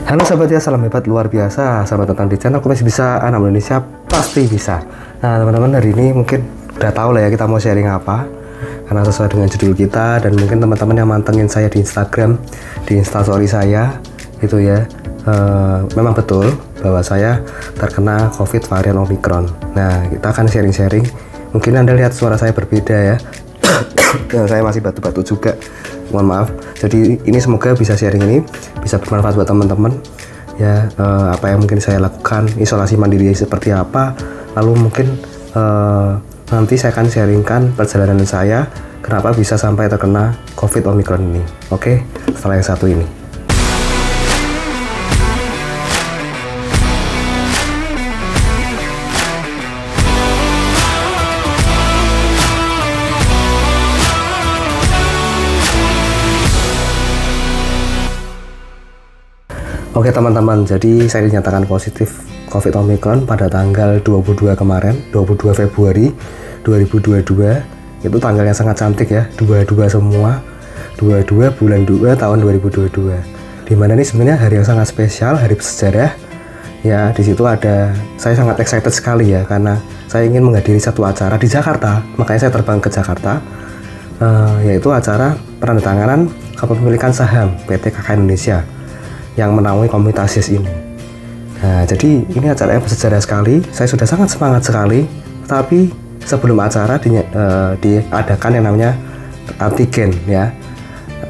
Halo sahabat ya, salam hebat luar biasa. Selamat datang di channel Masih Bisa, anak Indonesia pasti bisa. Nah teman-teman, hari ini mungkin udah tahu lah ya kita mau sharing apa, karena sesuai dengan judul kita. Dan mungkin teman-teman yang mantengin saya di Instagram, di instastory saya gitu ya, memang betul bahwa saya terkena COVID varian Omicron. Nah kita akan sharing-sharing. Mungkin Anda lihat suara saya berbeda ya. Saya masih batu-batu juga, mohon maaf. Jadi ini semoga bisa sharing ini bisa bermanfaat buat teman-teman ya. Apa yang mungkin saya lakukan, isolasi mandiri seperti apa, lalu mungkin nanti saya akan sharingkan perjalanan saya kenapa bisa sampai terkena COVID Omicron ini. Oke, setelah yang satu ini. Oke teman-teman, jadi saya dinyatakan positif COVID Omicron pada tanggal 22 kemarin, 22 Februari 2022. Itu tanggal yang sangat cantik ya, 22 semua, 22 bulan 2 tahun 2022. Dimana ini sebenarnya hari yang sangat spesial, hari bersejarah. Ya, di situ ada, saya sangat excited sekali ya, karena saya ingin menghadiri satu acara di Jakarta. Makanya saya terbang ke Jakarta, yaitu acara penandatanganan kepemilikan saham PT KK Indonesia yang menaungi komunitas YES ini. Nah, jadi ini acara yang bersejarah sekali. Saya sudah sangat semangat sekali. Tapi sebelum acara diadakan yang namanya antigen ya,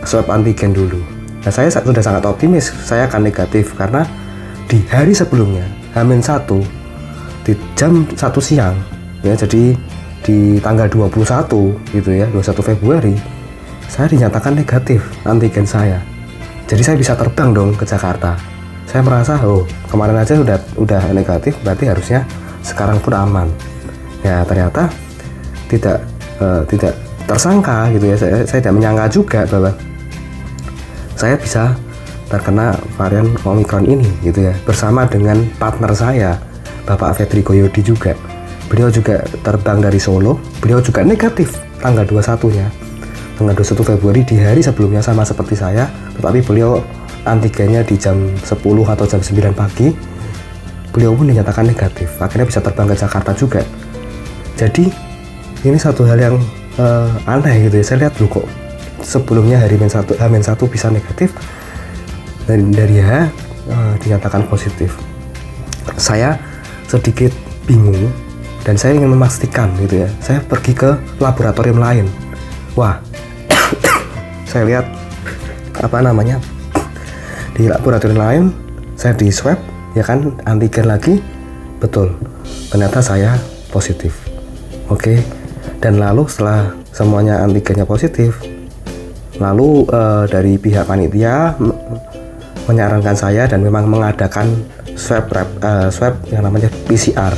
swab antigen dulu. Nah, saya sudah sangat optimis saya akan negatif karena di hari sebelumnya, H-1 di jam 1 siang ya, jadi di tanggal 21 gitu ya, 21 Februari saya dinyatakan negatif antigen saya. Jadi saya bisa terbang dong ke Jakarta. Saya merasa, kemarin aja udah negatif, berarti harusnya sekarang pun aman. Ya ternyata tidak tersangka gitu ya. Saya tidak menyangka juga bahwa saya bisa terkena varian Omicron ini gitu ya. Bersama dengan partner saya, Bapak Fedri Goyodi juga. Beliau juga terbang dari Solo. Beliau juga negatif tanggal 21-nya. Tanggal 21 Februari di hari sebelumnya sama seperti saya, tetapi beliau antigennya di jam 10 atau jam 9 pagi. Beliau pun dinyatakan negatif, akhirnya bisa terbang ke Jakarta juga. Jadi ini satu hal yang aneh gitu ya. Saya lihat loh, kok sebelumnya hari H-1 bisa negatif, dan dari H dinyatakan positif. Saya sedikit bingung dan saya ingin memastikan gitu ya. Saya pergi ke laboratorium lain. Wah, saya lihat di laboratorium lain, saya di swab ya kan, antigen lagi, betul ternyata saya positif. Oke, dan lalu setelah semuanya antigennya positif, lalu dari pihak panitia menyarankan saya dan memang mengadakan swab yang namanya PCR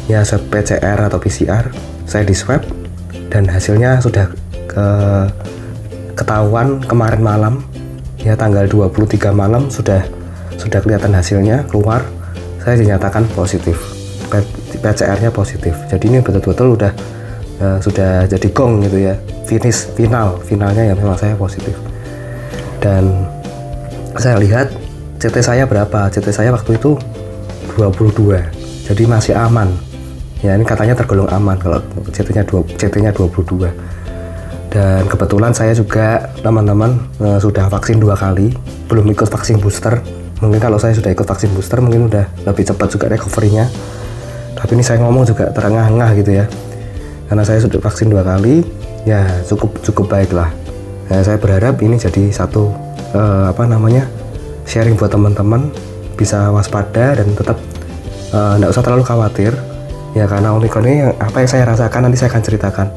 ya, swab PCR atau PCR. Saya di swab dan hasilnya sudah ketahuan kemarin malam ya, tanggal 23 malam sudah kelihatan hasilnya keluar. Saya dinyatakan positif, PCR-nya positif. Jadi ini betul-betul sudah jadi gong gitu ya, finalnya ya, memang saya positif. Dan saya lihat CT saya berapa, CT saya waktu itu 22, jadi masih aman ya. Ini katanya tergolong aman kalau CT-nya 22. Dan kebetulan saya juga teman-teman sudah vaksin 2 kali, belum ikut vaksin booster. Mungkin kalau saya sudah ikut vaksin booster mungkin udah lebih cepat juga recovery-nya. Tapi ini saya ngomong juga terengah-engah gitu ya, karena saya sudah vaksin 2 kali ya, cukup baik lah. Nah, saya berharap ini jadi satu sharing buat teman-teman, bisa waspada dan tetap nggak usah terlalu khawatir ya, karena Omicron ini apa yang saya rasakan nanti saya akan ceritakan.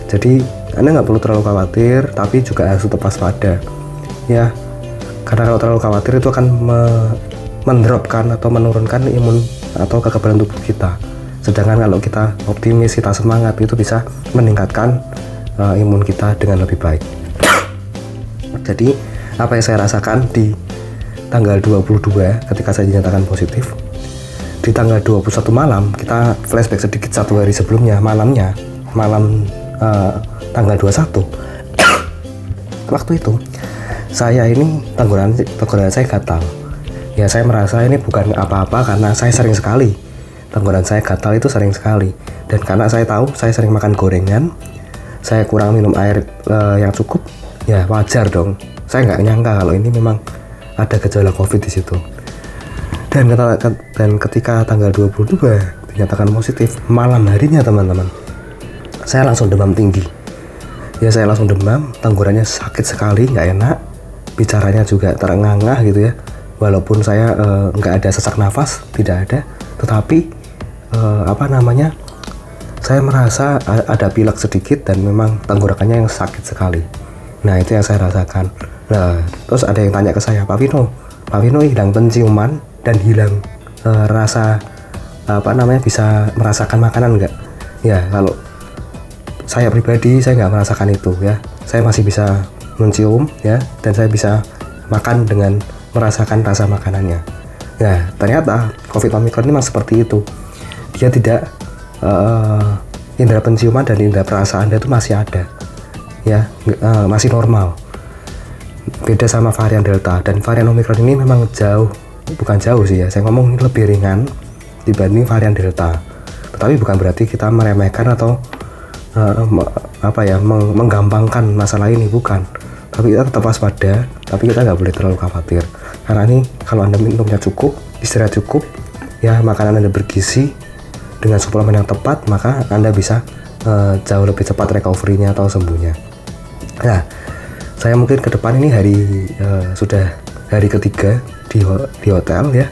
Jadi Anda nggak perlu terlalu khawatir, tapi juga harus tetap waspada ya, karena kalau terlalu khawatir itu akan mendropkan atau menurunkan imun atau kekebalan tubuh kita. Sedangkan kalau kita optimis, kita semangat, itu bisa meningkatkan imun kita dengan lebih baik. Jadi apa yang saya rasakan di tanggal 22 ketika saya dinyatakan positif, di tanggal 21 malam, kita flashback sedikit satu hari sebelumnya, malam tanggal 21 waktu itu saya ini tenggorokan saya gatal Ya saya merasa ini bukan apa-apa karena saya sering sekali tenggorokan saya gatal itu sering sekali, dan karena saya tahu saya sering makan gorengan, saya kurang minum air yang cukup, ya wajar dong. Saya nggak nyangka kalau ini memang ada gejala COVID di situ. Dan ketika tanggal 22 dinyatakan positif, malam harinya teman-teman, saya langsung demam tinggi. Ya saya langsung demam, tenggorokannya sakit sekali, nggak enak, bicaranya juga terengah-engah gitu ya. Walaupun saya nggak ada sesak nafas, tidak ada, tetapi saya merasa ada pilek sedikit dan memang tenggorokannya yang sakit sekali. Nah itu yang saya rasakan. Nah terus ada yang tanya ke saya, Pak Vino hilang penciuman dan hilang rasa bisa merasakan makanan nggak? Ya kalau saya pribadi saya nggak merasakan itu ya. Saya masih bisa mencium ya, dan saya bisa makan dengan merasakan rasa makanannya. Nah ternyata COVID Omicron ini memang seperti itu. Dia tidak indera penciuman dan indera perasa Anda itu masih ada ya, masih normal. Beda sama varian Delta, dan varian Omicron ini memang bukan jauh sih ya, saya ngomong lebih ringan dibanding varian Delta. Tetapi bukan berarti kita meremehkan atau menggampangkan masalah ini, bukan. Tapi kita tetap waspada, tapi kita nggak boleh terlalu khawatir. Karena ini kalau Anda minumnya cukup, istirahat cukup, ya makanan Anda bergizi dengan suplemen yang tepat, maka Anda bisa jauh lebih cepat recovery-nya atau sembuhnya. Nah, saya mungkin ke depan ini sudah hari ketiga di hotel ya,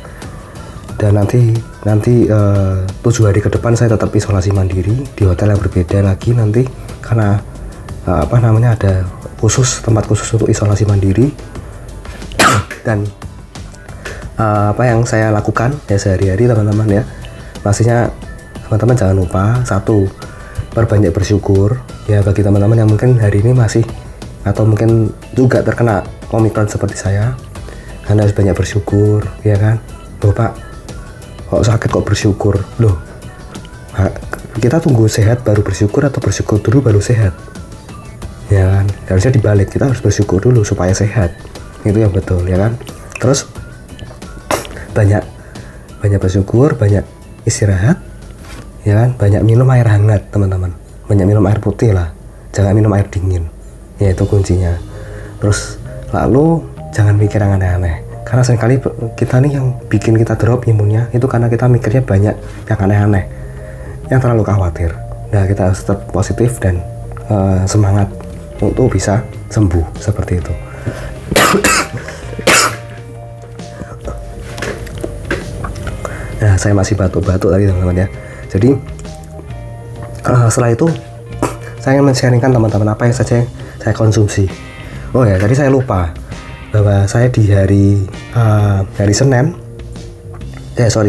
dan nanti 7 hari ke depan saya tetap isolasi mandiri di hotel yang berbeda lagi nanti, karena ada tempat khusus untuk isolasi mandiri. Dan apa yang saya lakukan ya sehari-hari teman-teman ya, pastinya teman-teman jangan lupa, satu, perbanyak bersyukur ya bagi teman-teman yang mungkin hari ini masih atau mungkin juga terkena Omicron seperti saya. Anda harus banyak bersyukur ya kan. Loh Pak, kok sakit kok bersyukur? Loh, kita tunggu sehat baru bersyukur atau bersyukur dulu baru sehat? Ya kan, harusnya dibalik, kita harus bersyukur dulu supaya sehat. Itu yang betul ya kan. Terus banyak bersyukur, banyak istirahat ya kan, banyak minum air hangat teman-teman, banyak minum air putih lah, jangan minum air dingin ya, itu kuncinya. Terus lalu jangan mikir yang aneh-aneh, karena seringkali kita nih yang bikin kita drop imunnya itu karena kita mikirnya banyak yang aneh-aneh, yang terlalu khawatir. Nah kita harus tetap positif dan semangat untuk bisa sembuh seperti itu. Nah saya masih batuk-batuk tadi teman-teman ya. Jadi setelah itu saya ingin men-sharingkan teman-teman apa yang saja saya konsumsi. Oh ya, tadi saya lupa bahwa saya di hari Senin,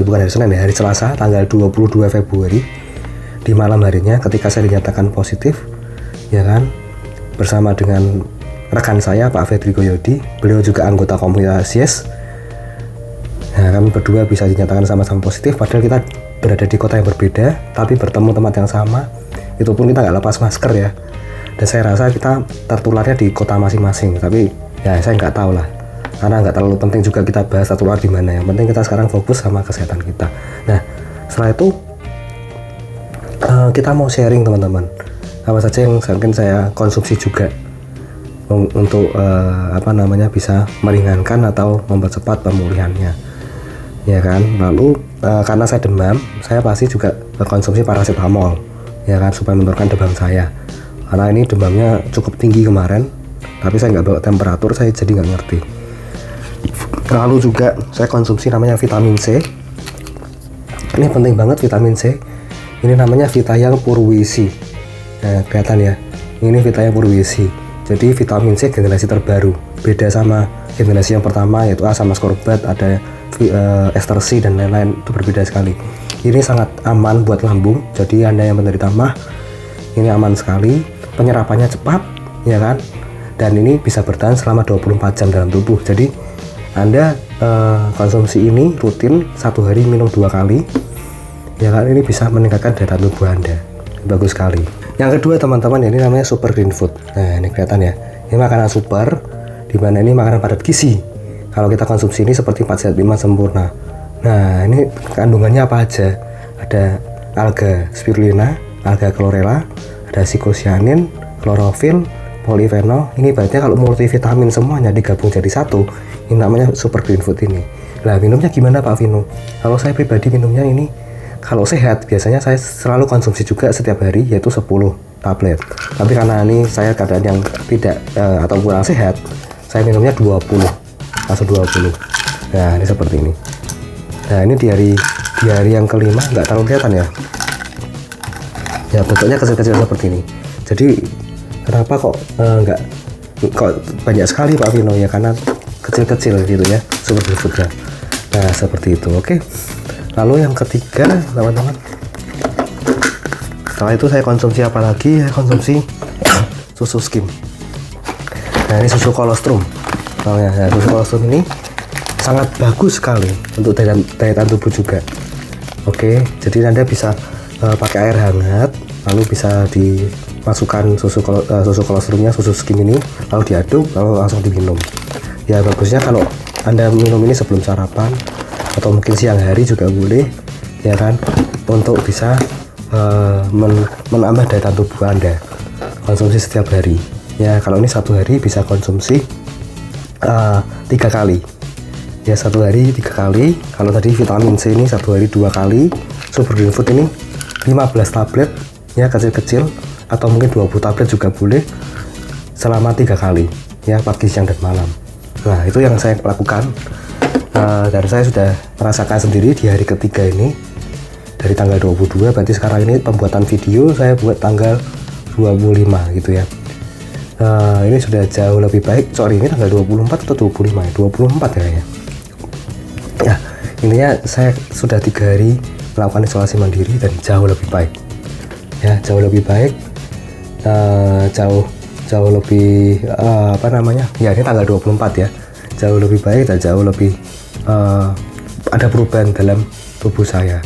bukan hari Senin ya, hari Selasa tanggal 22 Februari di malam harinya ketika saya dinyatakan positif ya kan, bersama dengan rekan saya Pak Fedrico Yodi, beliau juga anggota komunitas Yes. Nah, kami berdua bisa dinyatakan sama-sama positif padahal kita berada di kota yang berbeda tapi bertemu tempat yang sama. Itu pun kita nggak lepas masker ya, dan saya rasa kita tertularnya di kota masing-masing, tapi ya saya nggak tahu lah, karena nggak terlalu penting juga kita bahas tertular di mana. Yang penting kita sekarang fokus sama kesehatan kita. Nah setelah itu kita mau sharing teman-teman apa saja yang mungkin saya konsumsi juga untuk bisa meringankan atau mempercepat pemulihannya ya kan. Lalu karena saya demam, saya pasti juga konsumsi paracetamol ya kan, supaya menurunkan demam saya, karena ini demamnya cukup tinggi kemarin, tapi saya nggak bawa temperatur, saya jadi nggak ngerti. Lalu juga saya konsumsi namanya vitamin C. Ini penting banget vitamin C. Ini namanya Vitayang Purwisi. Nah, kelihatan ya, ini Vitayang Purwisi. Jadi vitamin C generasi terbaru, beda sama generasi yang pertama yaitu asam ascorbat, ada ester C dan lain-lain, itu berbeda sekali. Ini sangat aman buat lambung, jadi Anda yang menderita MAH ini aman sekali, penyerapannya cepat ya kan, dan ini bisa bertahan selama 24 jam dalam tubuh. Jadi Anda konsumsi ini rutin, 1 hari minum 2 kali ya kan, ini bisa meningkatkan daya tahan tubuh Anda, bagus sekali. Yang kedua teman-teman, ini namanya super green food. Nah ini kelihatan ya, ini makanan super, dimana ini makanan padat gizi Kalau kita konsumsi ini seperti 4 sehat 5 sempurna. Nah, ini kandungannya apa aja? Ada alga spirulina, alga chlorella, ada phycocyanin, klorofil, polifenol. Ini berarti kalau multivitamin semuanya digabung jadi satu, ini namanya super green food ini. Nah, minumnya gimana Pak Vino? Kalau saya pribadi minumnya ini, kalau sehat biasanya saya selalu konsumsi juga setiap hari, yaitu 10 tablet. Tapi karena ini saya keadaan yang tidak atau kurang sehat, saya minumnya 20, langsung 20. Nah, ini seperti ini. Nah, ini di hari yang kelima, nggak terlalu kelihatan ya. Ya, bentuknya kecil-kecil seperti ini. Jadi kenapa kok kok banyak sekali Pak Vino ya, karena kecil-kecil gitu ya super green foodnya. Nah, seperti itu. Oke, lalu yang ketiga teman-teman, setelah itu saya konsumsi apa lagi? Saya konsumsi susu skim. Nah, ini susu kolostrum. Nah, susu kolostrum ini sangat bagus sekali untuk daya tahan tubuh juga. Oke, jadi Anda bisa pakai air hangat, lalu bisa dimasukkan susu kolostrumnya, susu skim ini, lalu diaduk, lalu langsung diminum. Ya, bagusnya kalau Anda minum ini sebelum sarapan atau mungkin siang hari juga boleh, ya kan, untuk bisa menambah daya tahan tubuh Anda. Konsumsi setiap hari. Ya, kalau ini satu hari bisa konsumsi 3 kali. Ya, satu hari 3 kali. Kalau tadi vitamin C ini satu hari 2 kali. Super green food ini 15 tablet, ya kecil-kecil, atau mungkin 20 tablet juga boleh selama 3 kali, ya pagi, siang, dan malam. Nah, itu yang saya lakukan, dan saya sudah merasakan sendiri di hari ketiga ini dari tanggal 22. Berarti sekarang ini pembuatan video saya buat tanggal 25 gitu ya. Ini sudah jauh lebih baik. Sorry, ini tanggal 24 atau 25 ya? 24 ya. Ya, intinya saya sudah 3 hari melakukan isolasi mandiri dan jauh lebih baik. Ya, jauh lebih baik. Jauh lebih ya, ini tanggal 24 ya, jauh lebih baik dan jauh lebih ada perubahan dalam tubuh saya.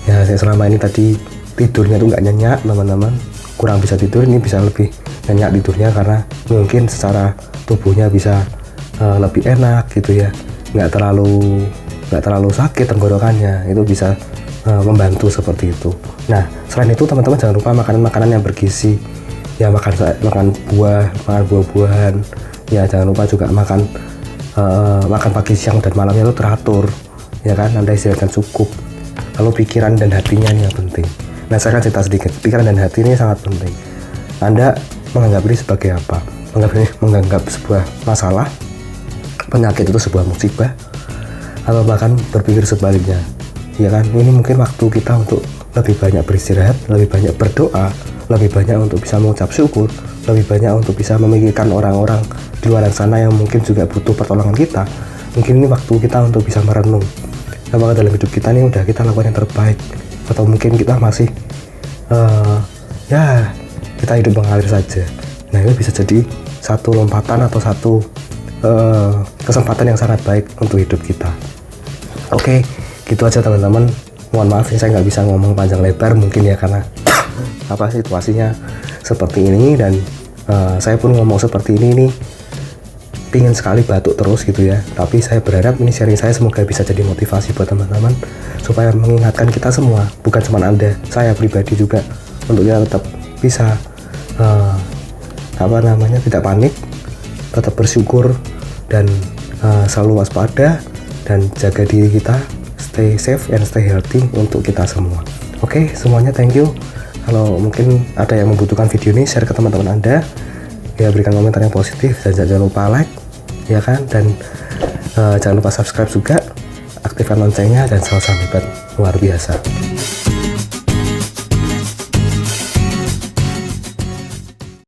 Ya, saya selama ini tadi tidurnya tuh nggak nyenyak teman-teman, kurang bisa tidur. Ini bisa lebih nyenyak tidurnya karena mungkin secara tubuhnya bisa lebih enak gitu ya, nggak terlalu sakit tenggorokannya, itu bisa membantu seperti itu. Nah, selain itu teman-teman jangan lupa makanan-makanan yang bergizi. Ya, makan buah-buahan. Ya, jangan lupa juga makan pagi, siang, dan malamnya itu teratur. Ya kan, Anda istirahatkan cukup. Lalu pikiran dan hatinya ini yang penting. Nah, saya akan cerita sedikit. Pikiran dan hati ini sangat penting. Anda menganggap ini sebagai apa? Menganggap sebuah masalah, penyakit itu sebuah musibah, atau bahkan berpikir sebaliknya. Ya kan, ini mungkin waktu kita untuk lebih banyak beristirahat, lebih banyak berdoa, lebih banyak untuk bisa mengucap syukur, lebih banyak untuk bisa memikirkan orang-orang di luar sana yang mungkin juga butuh pertolongan kita. Mungkin ini waktu kita untuk bisa merenung, apakah dalam hidup kita ini udah kita lakukan yang terbaik, atau mungkin kita masih ya kita hidup mengalir saja. Nah, ini bisa jadi satu lompatan atau satu kesempatan yang sangat baik untuk hidup kita. Oke, gitu aja teman-teman. Mohon maaf saya nggak bisa ngomong panjang lebar mungkin ya, karena situasinya seperti ini, dan saya pun ngomong seperti ini pingin sekali batuk terus gitu ya. Tapi saya berharap ini sharing saya semoga bisa jadi motivasi buat teman-teman, supaya mengingatkan kita semua, bukan cuma Anda, saya pribadi juga, untuk kita tetap bisa tidak panik, tetap bersyukur, dan selalu waspada dan jaga diri kita, stay safe and stay healthy untuk kita semua. Oke, semuanya thank you. Kalau mungkin ada yang membutuhkan video ini, share ke teman-teman Anda. Ya, berikan komentar yang positif dan jangan lupa like, ya kan? Dan jangan lupa subscribe juga, aktifkan loncengnya, dan salam hebat luar biasa.